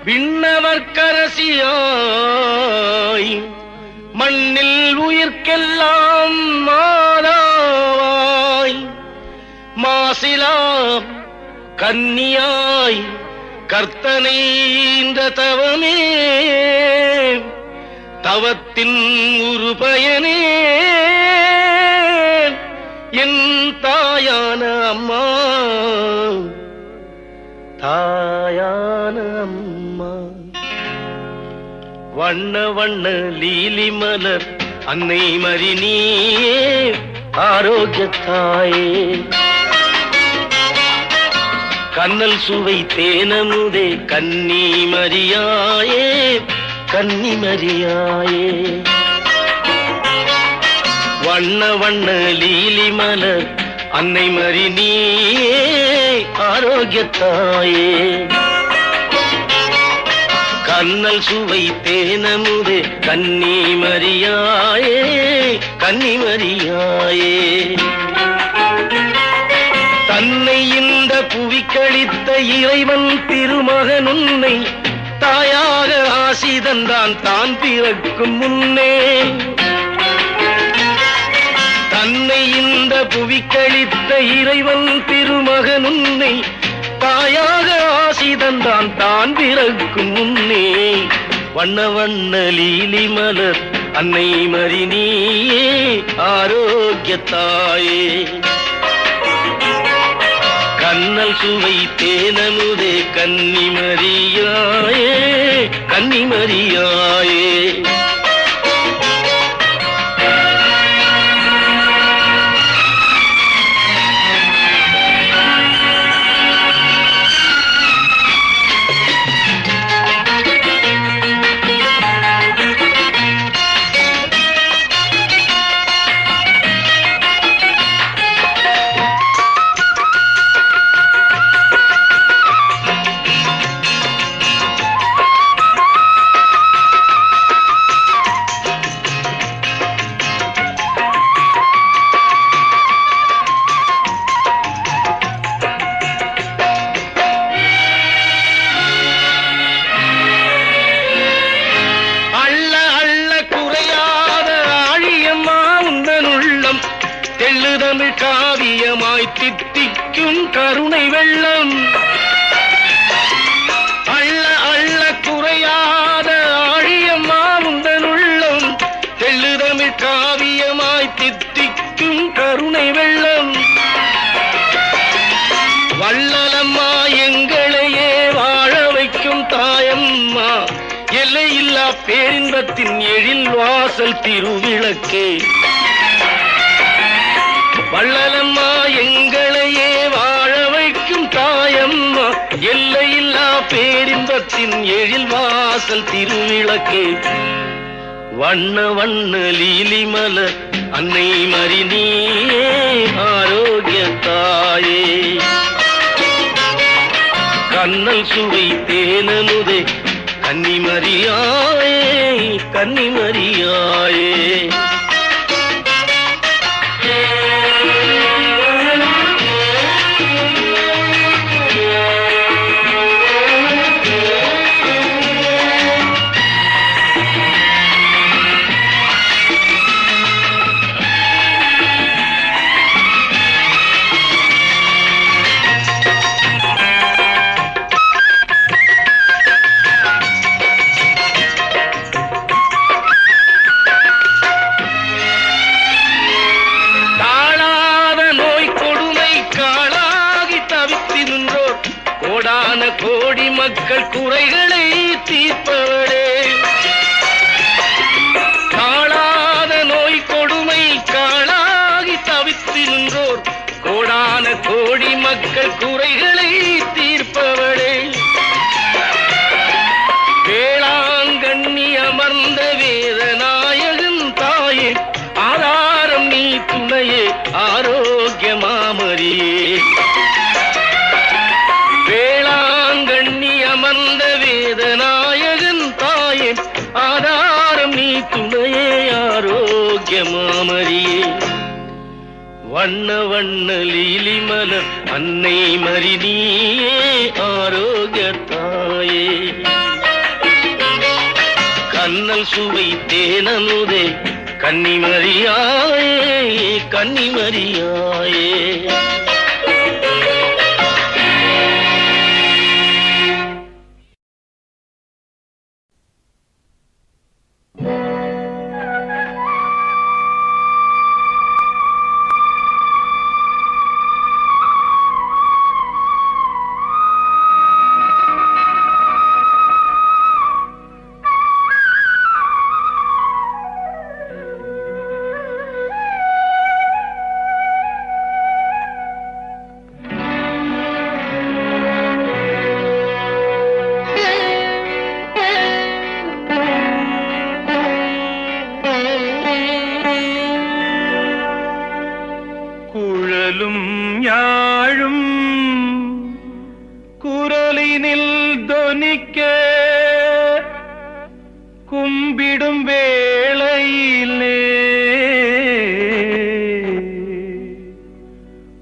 விண்ணவர்க்கரசியாய் மண்ணில் உயிர்க்கெல்லாம் மாதாவாய் மாசிலா கன்னியாய் கர்த்தனை இந்த தவமே தவத்தின் ஒரு பயனே என் தாயான அம்மா தாயான அம்மா. வண்ண வண்ண லீலி மலர் அன்னை மரி நீயே ஆரோக்கியத்தாயே கண்ணல் சுவை தேனமுதே கன்னி மரியாயே கன்னி மரியாயே. வண்ண வண்ண லீலி மலர் அன்னை மரி நீயே ஆரோக்கியத்தாயே கண்ணல் சுவை தேனமுதே கன்னி மரியாயே கன்னி மரியாயே. தன்னை இந்த புவிக்களித்த இறைவன் திருமகன் உன்னை தாயாக ஆசி தந்தான் தான் பிறக்கும் முன்னே. தன்னை இந்த புவிக்களித்த இறைவன் திருமகன் உன்னை தாயாக ஆசி தந்தான் தான் பிறக்கும் முன்னே. வண்ண வண்ண லீலி மலர் அன்னை மரி நீயே ஆரோக்கியத்தாயே கண்ணல் சுவை தேனமுதே கன்னி மரியாயே கன்னி மரியாயே. தெள்ளுதமிழ் காவியமாய் தித்திக்கும் கருணை வெள்ளம் அள்ள அள்ள குறையாத ஆழியம்மா உந்தன் உள்ளம். தெள்ளுதமிழ் காவியமாய் தித்திக்கும் கருணை வெள்ளம் வள்ளலம்மா எங்களையே வாழ வைக்கும் தாயம்மா எல்லையில்லா பேரின்பத்தின் எழில் வாசல் திருவிளக்கே. வள்ளலம்மா எங்களையே வாழ வைக்கும் தாயம்மா எல்லையில்லா பேரின்பத்தின் எழில் வாசல் திருவிளக்கே. வண்ண வண்ண லீலி மலர் அன்னை மரி நீயே ஆரோக்கியத்தாயே கண்ணல் சுவை தேனமுதே கன்னி மரியாயே கன்னி மரியாயே. கோடான கோடி மக்கள் குறைகளை தீர்ப்பவளே காணாத நோய் கொடுமை காளாகி தவித்து நின்றோர் கோடான கோடி மக்கள் குறைகளை தீர்ப்பவளே வேளாங்கண்ணி அமர்ந்த வேதநாயகன் தாயே ஆதாரம் நீ துணையே ஆரோக்கியமாமரியே. வேளாங்கண்ணி அமர்ந்த வேதநாயகன் தாயே ஆதாரம் நீ துணையே ஆரோக்கியமாமரியே. வண்ண வண்ண லீலி மலர் அன்னை மரி நீயே ஆரோக்கியத்தாயே அண்ணல் சுவை தேனமுதே கன்னிமரியாயே கன்னிமரியாயே. யாழும் குரலினில் தொனிக்க கும்பிடும் வேளையிலே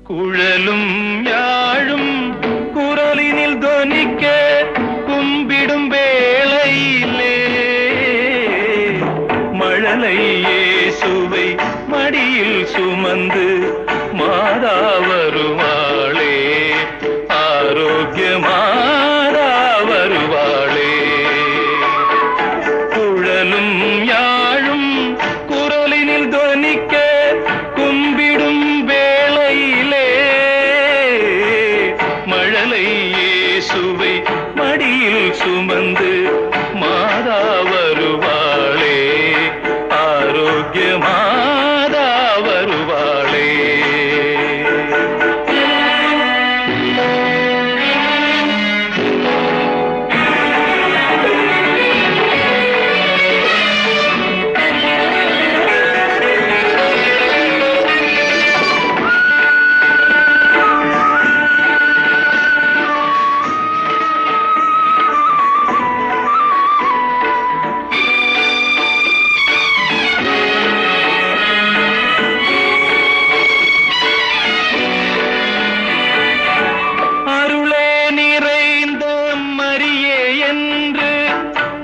குழலும் யாழும் குரலினில் தொனிக்க கும்பிடும் வேளையிலே மழலை இயேசுவை மடியில் சுமந்து மாதா வருவாளே ஆரோக்கிய மாதா வருவாளே. குழலும் யாழும் குரலினில் தொனிக்க கும்பிடும் வேளையிலே மழலை இயேசுவை மடியில் சுமந்து மாதா வருவாளே ஆரோக்கிய மாதா வருவாளே.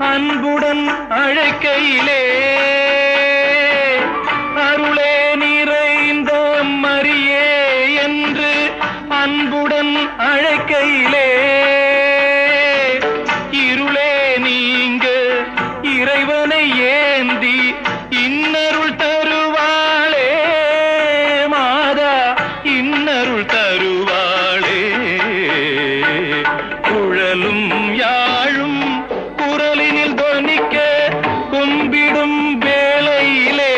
அன்புடன் அழைக்கையிலே அருளே நிறைந்த மரியே என்று அன்புடன் அழைக்கையிலே இருளே நீங்க இறைவனை ஏந்தி இன்னருள் தருவாளே மாதா இன்னருள் தருவாளே. குழலும் யாழும் குரலினில் தொனிக்க கும்பிடும் வேளையிலே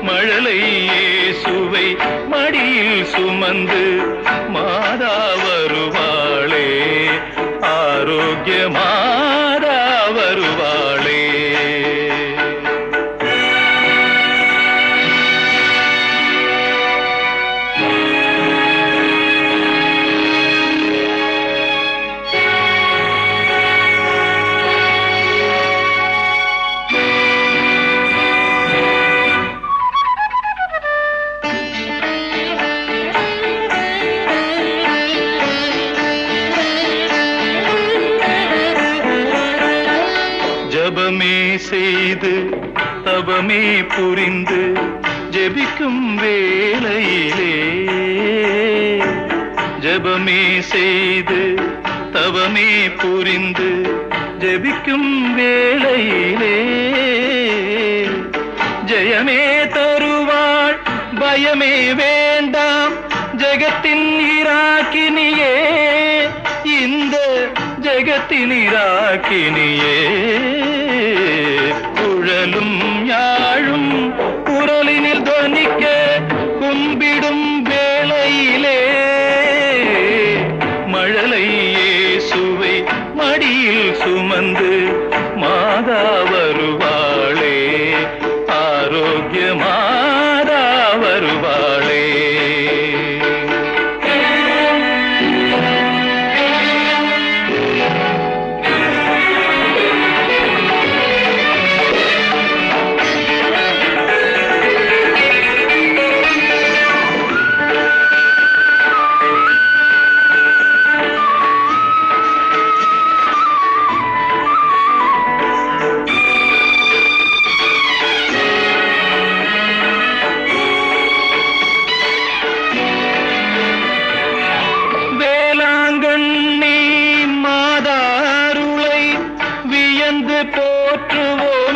மழலை இயேசுவை மடியில் சுமந்து மாதா வருவாளே ஆரோக்கிய மாதா வருவாளே. ஜபமே செய்து தபமே புரிந்து ஜெபிக்கும் வேளையிலே ஜபமே செய்து தவமே புரிந்து ஜெபிக்கும் வேளையிலே ஜெயமே தருவாள் பயமே வேண்டாம் ஜெகத்தின் இராக்கினியே இந்த ஜெகத்தின் இராக்கினியே. குழலும் யாழும் குரலினில் தொனிக்க கும்பிடும் வேளையிலே மழலை இயேசுவை மடியில் சுமந்து மாதா வருவாளே ஆரோக்கிய மாதா வருவாளே.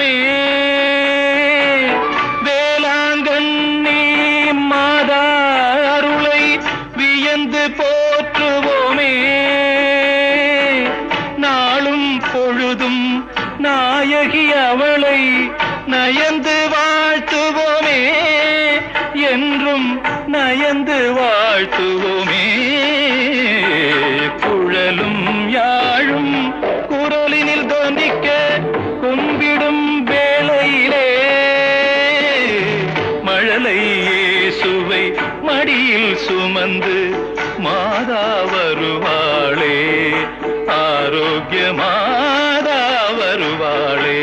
போற்றுவோமே வேளாங்கண்ணி மாதா அருளை வியந்து போற்றுவோமே நாளும் பொழுதும் நாயகி அவளை நயந்து வாழ்த்துவோமே என்றும் நயந்து வாழ்த்துவோமே குழலும் யாழும் குரலினில் தோன்றிக்க கும்பிடும் வேளையிலே மழலை இயேசுவை மடியில் சுமந்து மாதா வருவாளே ஆரோக்கிய மாதா வருவாளே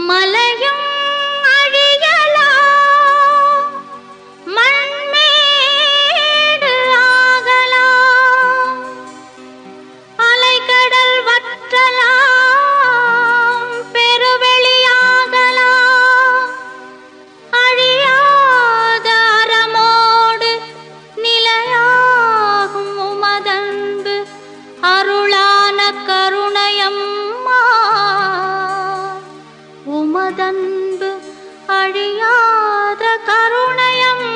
மலையும் அழியலாம் மண்மேடு ஆகலாம் அலைகடல் வற்றலாம் பெருவெளியாகலாம் அழியாத அறமோடு நிலையாகும் உமதன்பு அருளான கருணையம்மா உமதன்பு அழியாத கருணையம்மா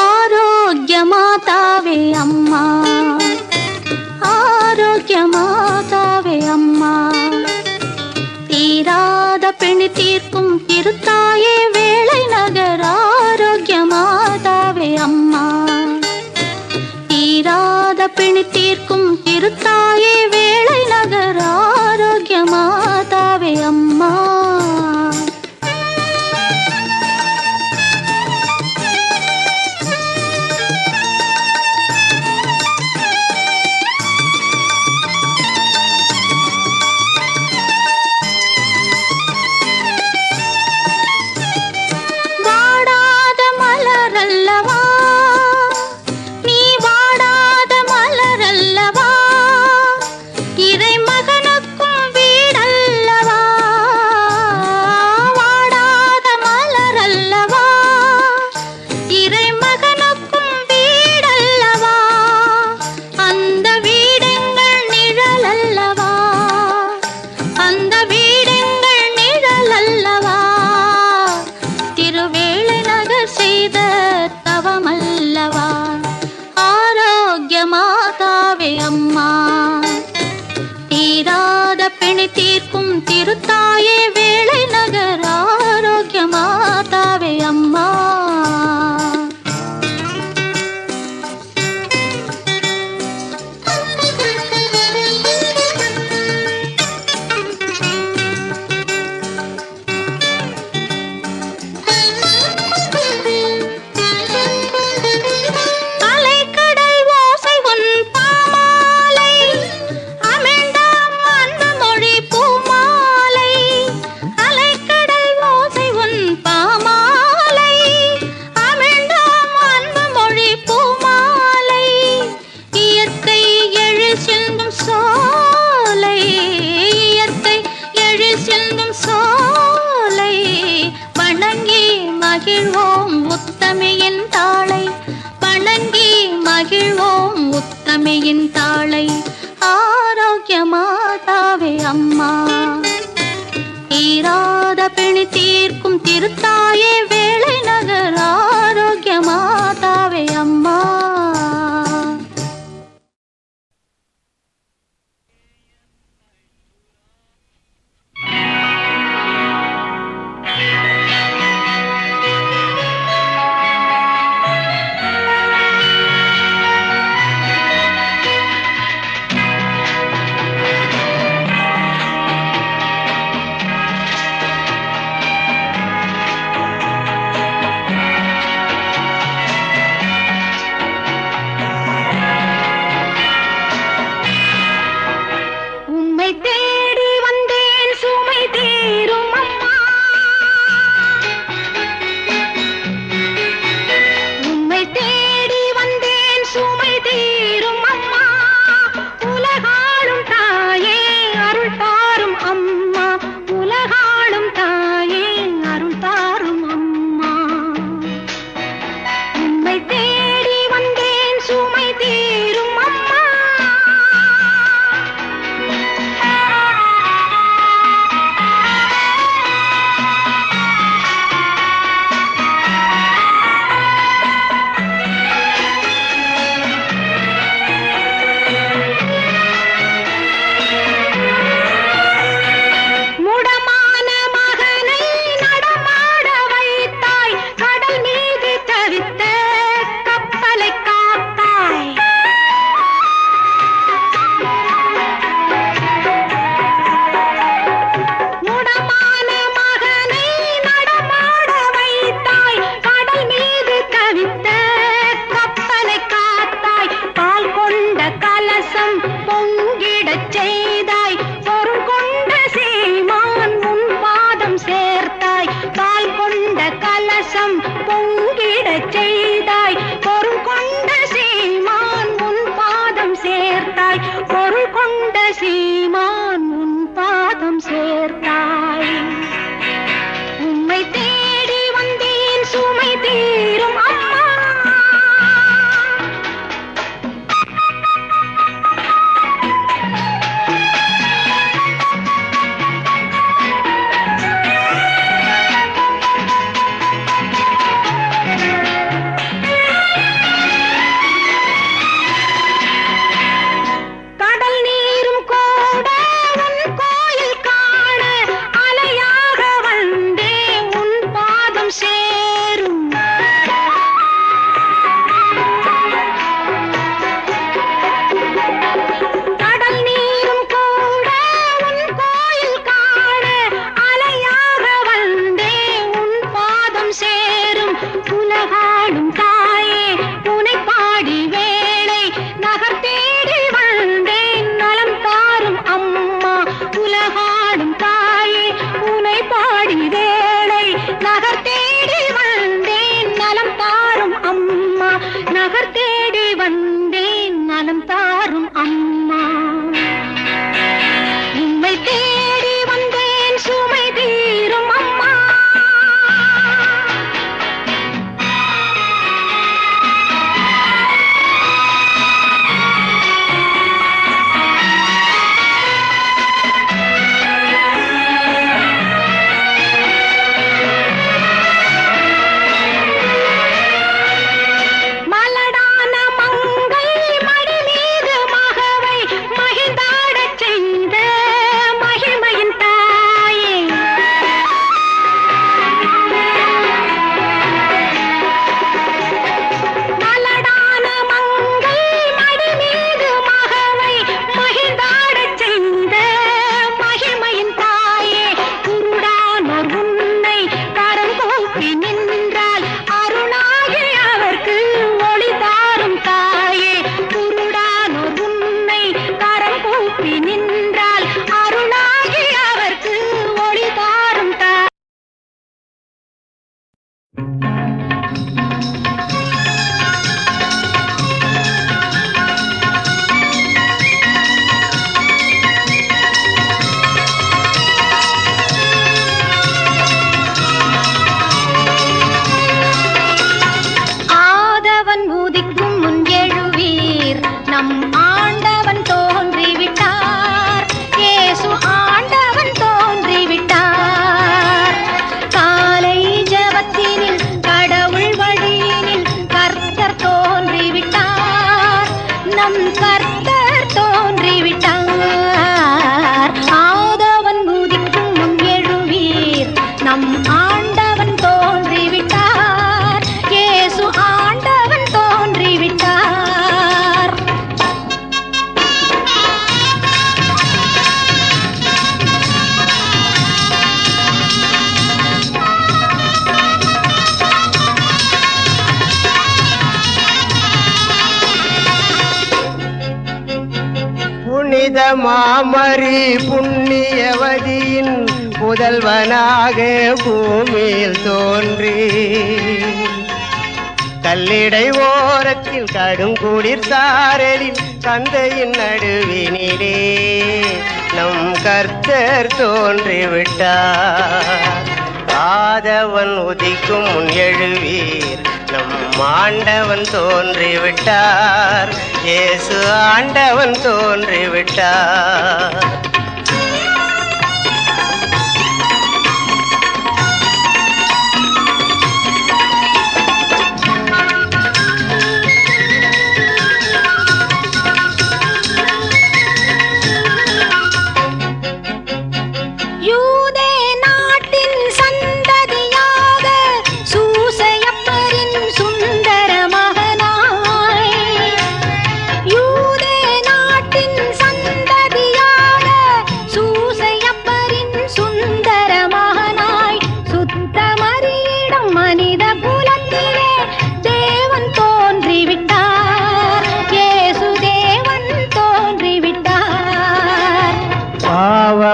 ஆரோக்கிய மாதாவே அம்மா ஆரோக்கிய மாதாவே அம்மா தீராத பிணி தீர்க்கும் திருத்தாயே வேளை நகர் ஆரோக்கிய மாதாவே அம்மா தீராத பிணி தீர்க்கும் திருத்தாயே வேளை நகர் ஆரோக்கிய மாதாவே அம்மா தீர்க்கும் திருத்தாயே வேளை நகர் ஆரோக்கிய மாதாவே அம்மா மகிழ்வோம் உத்தமையின் தாளை வணங்கி மகிழ்வோம் உத்தமையின் தாளை ஆரோக்கிய மாதாவே அம்மா தீராத பிணி தீர்க்கும் திருத்தாயே வேளை நகர் ஆரோக்கிய மாதாவே அம்மா புனித மாமரி புண்ணியவதியின் புதல்வனாக பூமியில் தோன்றி கல்லிடை ஓரத்தில் கடும் குளிர் சாரலில் தந்தையின் நடுவினிலே நம் கர்த்தர் தோன்றிவிட்டார். ஆதவன் உதிக்கும் முன் எழுவீர், நம் ஆண்டவன் தோன்றிவிட்டார். இயேசு ஆண்டவன் தோன்றிவிட்டார்.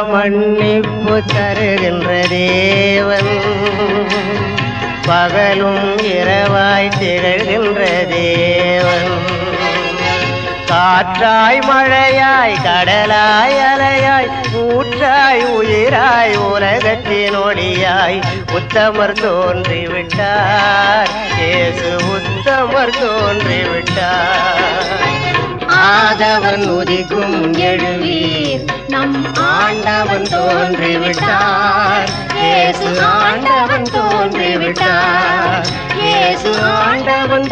மன்னிப்பு தருகின்ற தேவன், பகலும் இரவாய் திகழ்கின்ற தேவன், காற்றாய் மழையாய் கடலாய் அலையாய் ஊற்றாய் உயிராய் உலகத்தின் ஒளியாய் உத்தமர் தோன்றிவிட்டார். இயேசு உத்தமர் தோன்றிவிட்டார். ஆதவன் உதிக்கும் எழுவீர், நம் ஆண்டவன் தோன்றிவிட்டார். இயேசு ஆண்டவன் தோன்றிவிட்டார். இயேசு ஆண்டவன்